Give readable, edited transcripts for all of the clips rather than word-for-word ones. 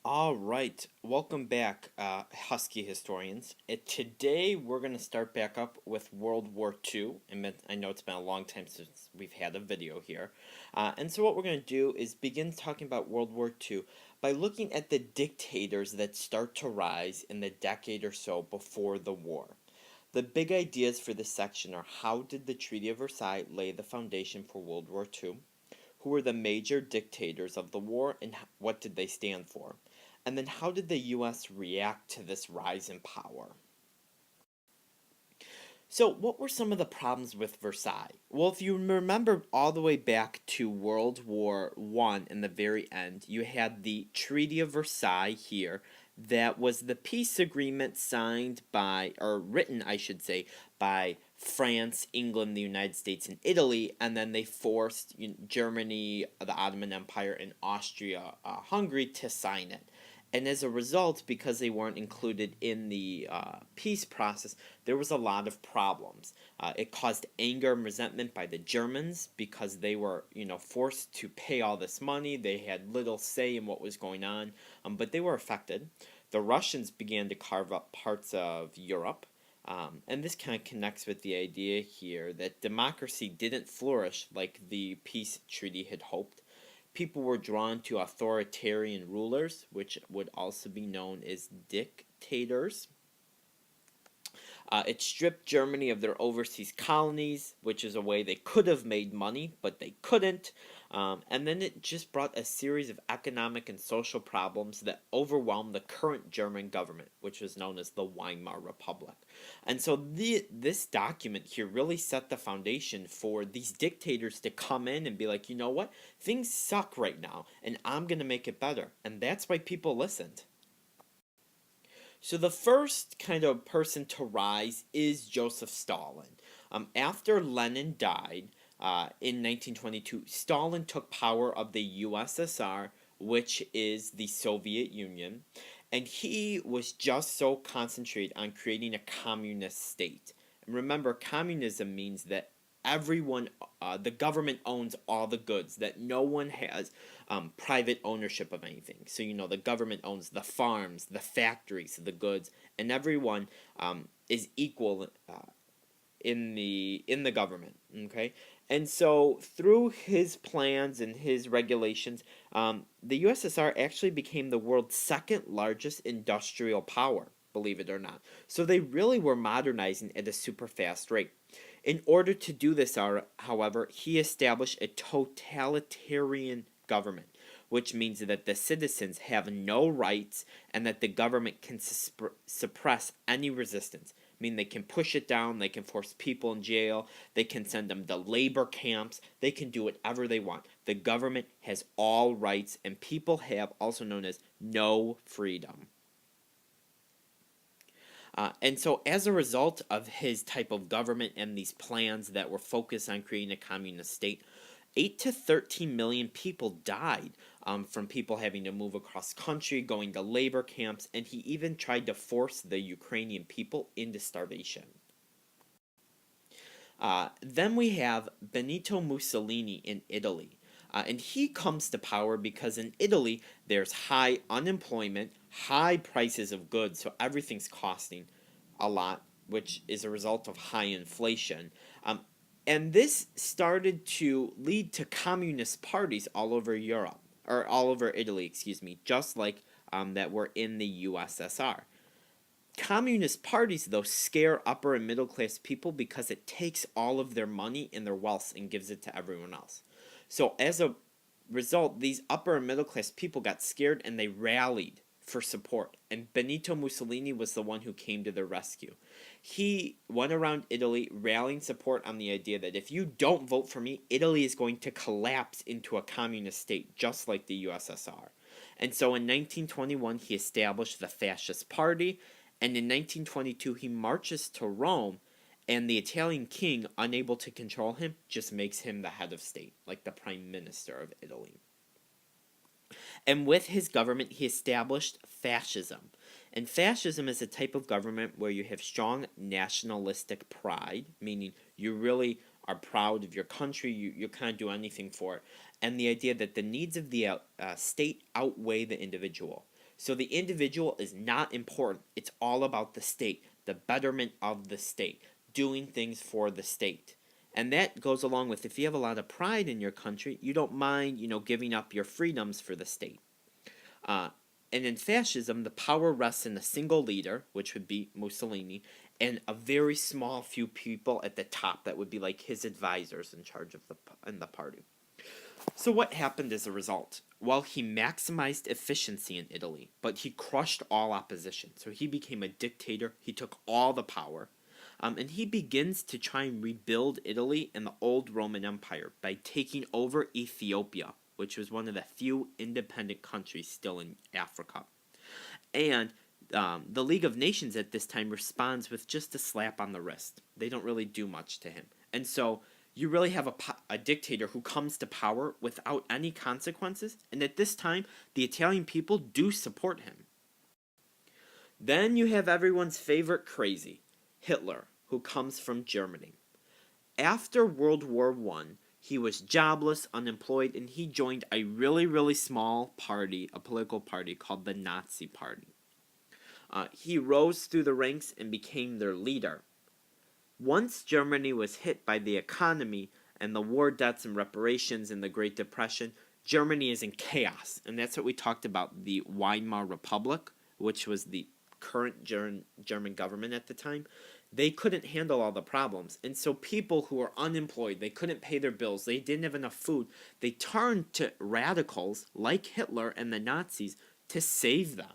All right, welcome back, Husky historians. Today we're going to start back up with World War II. I know it's been a long time since we've had a video here. And so what we're going to do is begin talking about World War II by looking at the dictators that start to rise in the decade or so before the war. The big ideas for this section are: how did the Treaty of Versailles lay the foundation for World War II? Who were the major dictators of the war and what did they stand for? And then how did the US react to this rise in power? So, what were some of the problems with Versailles? Well, if you remember all the way back to World War One in the very end, you had the Treaty of Versailles here. That was the peace agreement signed by, or written, I should say, by France, England, the United States, and Italy, and then they forced Germany, the Ottoman Empire, and Austria, Hungary to sign it. And as a result, because they weren't included in the peace process, there was a lot of problems. It caused anger and resentment by the Germans because they were, forced to pay all this money. They had little say in what was going on, but they were affected. The Russians began to carve up parts of Europe. And this kind of connects with the idea here that democracy didn't flourish like the peace treaty had hoped. People were drawn to authoritarian rulers, which would also be known as dictators. It stripped Germany of their overseas colonies, which is a way they could have made money, but they couldn't. And then it just brought a series of economic and social problems that overwhelmed the current German government, which was known as the Weimar Republic. And so this document here really set the foundation for these dictators to come in and be like, you know what? Things suck right now, and I'm going to make it better. And that's why people listened. So the first kind of person to rise is Joseph Stalin. After Lenin died in 1922, Stalin took power of the USSR, which is the Soviet Union, and he was just so concentrated on creating a communist state. And remember, communism means that everyone, the government owns all the goods, that no one has private ownership of anything. So, the government owns the farms, the factories, the goods, and everyone is equal in the government. Okay, and so through his plans and his regulations, the USSR actually became the world's second largest industrial power. Believe it or not. So they really were modernizing at a super fast rate. In order to do this, however, he established a totalitarian government, which means that the citizens have no rights and that the government can suppress any resistance. I mean, they can push it down, they can force people in jail, they can send them to labor camps, they can do whatever they want. The government has all rights, and people have also known as no freedom. And so, as a result of his type of government and these plans that were focused on creating a communist state, 8 to 13 million people died from people having to move across country, going to labor camps, and he even tried to force the Ukrainian people into starvation. Then we have Benito Mussolini in Italy. And he comes to power because in Italy there's high unemployment, high prices of goods, so everything's costing a lot, which is a result of high inflation. And this started to lead to communist parties all over Europe, or all over Italy, excuse me, just like that were in the USSR. Communist parties, though, scare upper and middle class people because it takes all of their money and their wealth and gives it to everyone else. So as a result, these upper and middle class people got scared and they rallied for support. And Benito Mussolini was the one who came to their rescue. He went around Italy rallying support on the idea that if you don't vote for me, Italy is going to collapse into a communist state, just like the USSR. And so in 1921, he established the Fascist Party, and in 1922, he marches to Rome, and the Italian king, unable to control him, just makes him the head of state, like the prime minister of Italy. And with his government, he established fascism. And fascism is a type of government where you have strong nationalistic pride, meaning you really are proud of your country, you kind of do anything for it, and the idea that the needs of the state outweigh the individual. So the individual is not important. It's all about the state, the betterment of the state, doing things for the state. And that goes along with if you have a lot of pride in your country, you don't mind, giving up your freedoms for the state. Uh, and in fascism, the power rests in a single leader, which would be Mussolini, and a very small few people at the top that would be like his advisors in charge of the party. So what happened as a result? Well, he maximized efficiency in Italy, but he crushed all opposition. So he became a dictator. He took all the power. And he begins to try and rebuild Italy and the old Roman Empire by taking over Ethiopia, which was one of the few independent countries still in Africa. And the League of Nations at this time responds with just a slap on the wrist. They don't really do much to him. And so you really have a dictator who comes to power without any consequences. And at this time, the Italian people do support him. Then you have everyone's favorite crazy, Hitler, who comes from Germany. After World War I, he was jobless, unemployed, and he joined a really, really small party, a political party called the Nazi Party. He rose through the ranks and became their leader. Once Germany was hit by the economy and the war debts and reparations and the Great Depression, Germany is in chaos. And that's what we talked about, the Weimar Republic, which was the current German government at the time. They couldn't handle all the problems. And so people who were unemployed, they couldn't pay their bills, they didn't have enough food, they turned to radicals like Hitler and the Nazis to save them.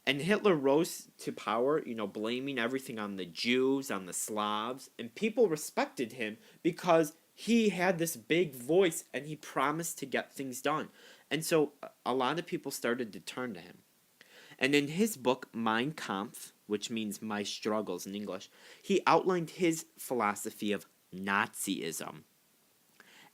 And Hitler rose to power, blaming everything on the Jews, on the Slavs, and people respected him because he had this big voice and he promised to get things done. And so a lot of people started to turn to him. And in his book, Mein Kampf, which means My Struggles in English, he outlined his philosophy of Nazism.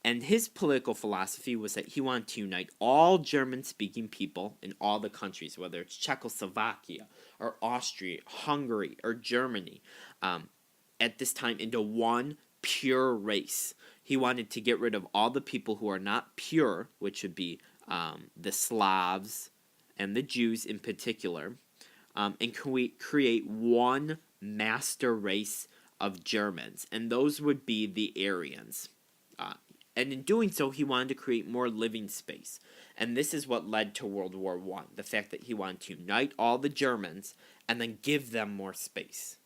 And his political philosophy was that he wanted to unite all German-speaking people in all the countries, whether it's Czechoslovakia or Austria, Hungary, or Germany, at this time into one pure race. He wanted to get rid of all the people who are not pure, which would be the Slavs and the Jews in particular, and create one master race of Germans, and those would be the Aryans. And in doing so, he wanted to create more living space. And this is what led to World War I, the fact that he wanted to unite all the Germans and then give them more space.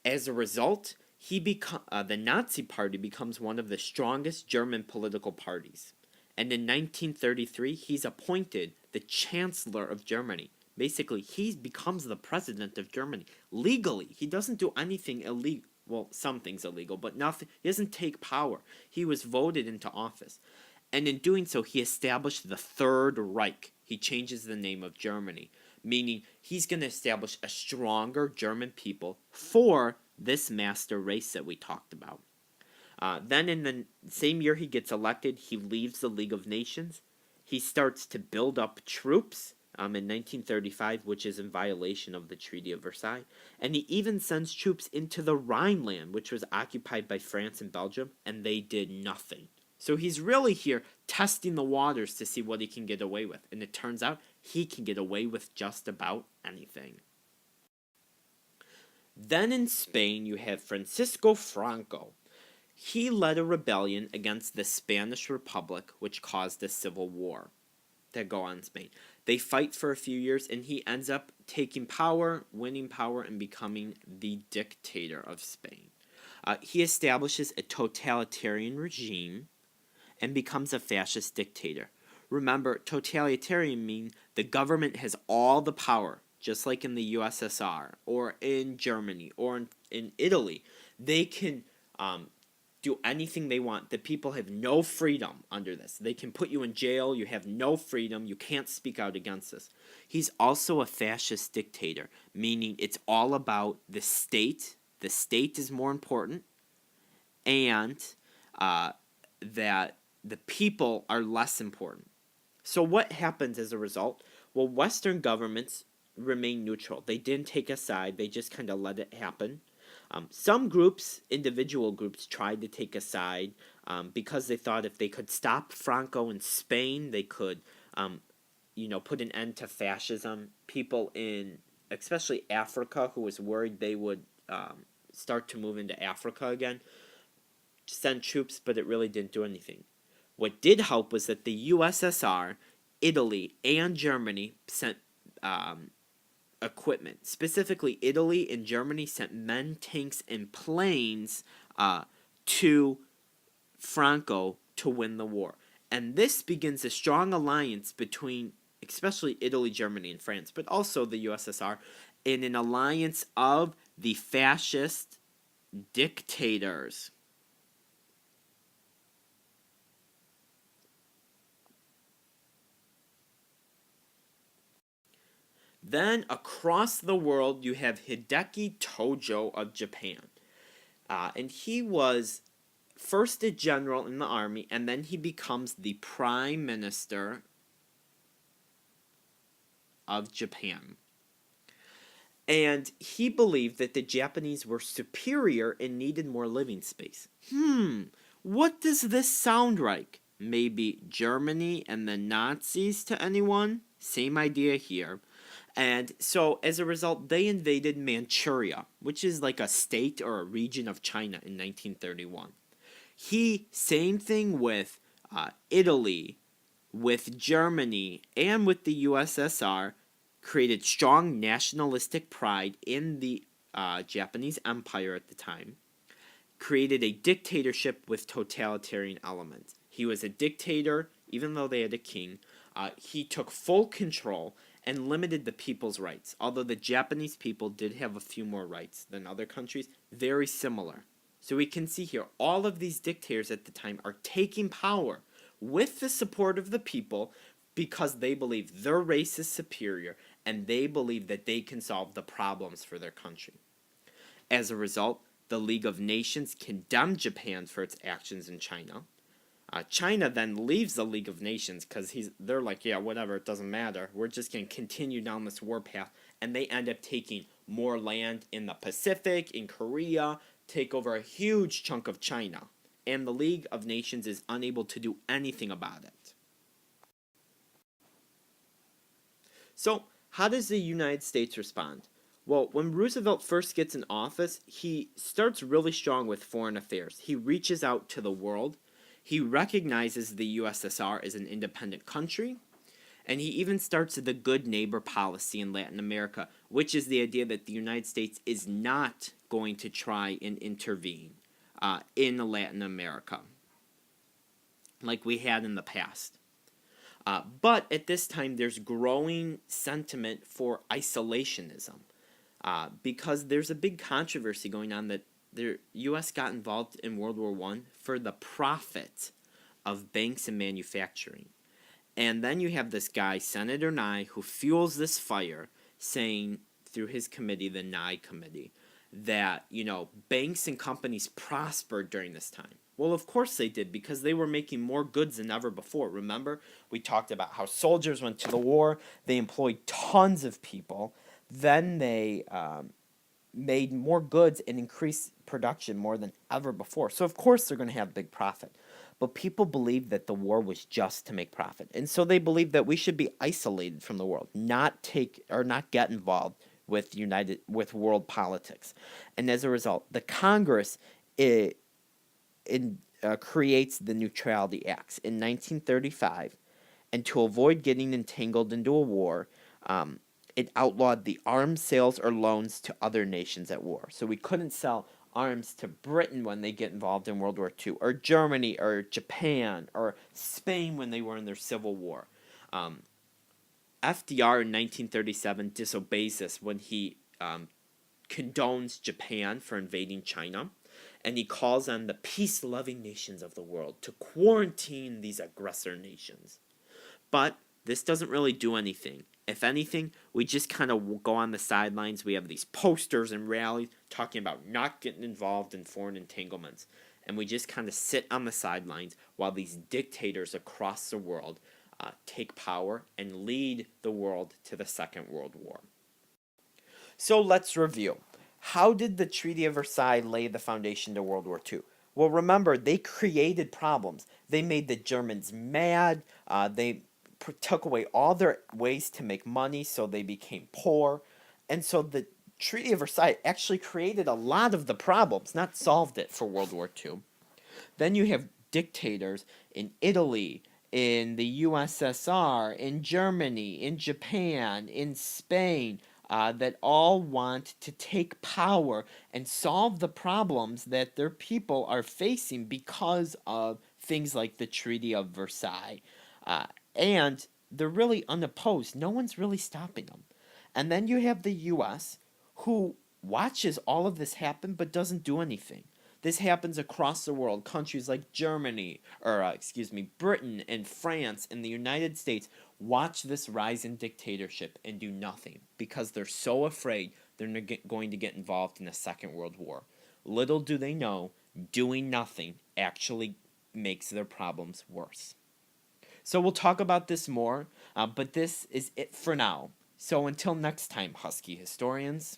As a result, the Nazi Party becomes one of the strongest German political parties. And in 1933, he's appointed the Chancellor of Germany. Basically, he becomes the president of Germany. Legally, he doesn't do anything illegal. Well, some things illegal, but nothing. He doesn't take power. He was voted into office. And in doing so, he established the Third Reich. He changes the name of Germany, meaning he's going to establish a stronger German people for this master race that we talked about. Then in the same year he gets elected, he leaves the League of Nations. He starts to build up troops in 1935, which is in violation of the Treaty of Versailles. And he even sends troops into the Rhineland, which was occupied by France and Belgium, and they did nothing. So he's really here testing the waters to see what he can get away with. And it turns out he can get away with just about anything. Then in Spain, you have Francisco Franco. He led a rebellion against the Spanish Republic, which caused a civil war to go on in Spain. They fight for a few years, and he ends up taking power, winning power, and becoming the dictator of Spain. He establishes a totalitarian regime and becomes a fascist dictator. Remember, totalitarian means the government has all the power, just like in the USSR or in Germany or in Italy. They can do anything they want. The people have no freedom under this. They can put you in jail. You have no freedom. You can't speak out against this. He's also a fascist dictator, meaning it's all about the state. The state is more important, and that the people are less important. So what happens as a result? Well, Western governments remain neutral. They didn't take a side. They just kind of let it happen. Some groups, individual groups, tried to take a side because they thought if they could stop Franco in Spain, they could put an end to fascism. People in, especially Africa, who was worried they would start to move into Africa again, sent troops, but it really didn't do anything. What did help was that the USSR, Italy, and Germany sent equipment. Specifically, Italy and Germany sent men, tanks, and planes to Franco to win the war. And this begins a strong alliance between, especially Italy, Germany, and France, but also the USSR, in an alliance of the fascist dictators. Then, across the world, you have Hideki Tojo of Japan. And he was first a general in the army, and then he becomes the prime minister of Japan. And he believed that the Japanese were superior and needed more living space. What does this sound like? Maybe Germany and the Nazis to anyone? Same idea here. And so, as a result, they invaded Manchuria, which is like a state or a region of China in 1931. Same thing with Italy, with Germany, and with the USSR, created strong nationalistic pride in the Japanese Empire at the time, created a dictatorship with totalitarian elements. He was a dictator, even though they had a king. He took full control and limited the people's rights. Although the Japanese people did have a few more rights than other countries, very similar. So we can see here, all of these dictators at the time are taking power with the support of the people because they believe their race is superior and they believe that they can solve the problems for their country. As a result, the League of Nations condemned Japan for its actions in China. China then leaves the League of Nations because they're like, yeah, whatever, it doesn't matter. We're just going to continue down this war path. And they end up taking more land in the Pacific, in Korea, take over a huge chunk of China. And the League of Nations is unable to do anything about it. So, how does the United States respond? Well, when Roosevelt first gets in office, he starts really strong with foreign affairs. He reaches out to the world. He recognizes the USSR as an independent country, and he even starts the good neighbor policy in Latin America, which is the idea that the United States is not going to try and intervene in Latin America like we had in the past. But at this time, there's growing sentiment for isolationism because there's a big controversy going on that the U.S. got involved in World War I for the profit of banks and manufacturing. And then you have this guy, Senator Nye, who fuels this fire, saying through his committee, the Nye Committee, that, banks and companies prospered during this time. Well, of course they did, because they were making more goods than ever before. Remember, we talked about how soldiers went to the war, they employed tons of people, then they made more goods and increased production more than ever before. So of course they're going to have big profit. But people believed that the war was just to make profit. And so they believed that we should be isolated from the world, not get involved with world politics. And as a result, the Congress creates the Neutrality Acts in 1935, and to avoid getting entangled into a war, it outlawed the arms sales or loans to other nations at war. So we couldn't sell arms to Britain when they get involved in World War II, or Germany, or Japan, or Spain when they were in their civil war. FDR in 1937 disobeys this when he condones Japan for invading China, and he calls on the peace-loving nations of the world to quarantine these aggressor nations. But this doesn't really do anything. If anything, we just kind of go on the sidelines. We have these posters and rallies talking about not getting involved in foreign entanglements. And we just kind of sit on the sidelines while these dictators across the world take power and lead the world to the Second World War. So let's review. How did the Treaty of Versailles lay the foundation to World War II? Well, remember, they created problems. They made the Germans mad. They took away all their ways to make money, so they became poor. And so the Treaty of Versailles actually created a lot of the problems, not solved it for World War II. Then you have dictators in Italy, in the USSR, in Germany, in Japan, in Spain, that all want to take power and solve the problems that their people are facing because of things like the Treaty of Versailles. Uh, and they're really unopposed. No one's really stopping them. And then you have the US, who watches all of this happen but doesn't do anything. This happens across the world. Countries like Germany, or Britain and France and the United States watch this rise in dictatorship and do nothing because they're so afraid they're going to get involved in a second world war. Little do they know, doing nothing actually makes their problems worse. So we'll talk about this more, but this is it for now. So until next time, Husky historians.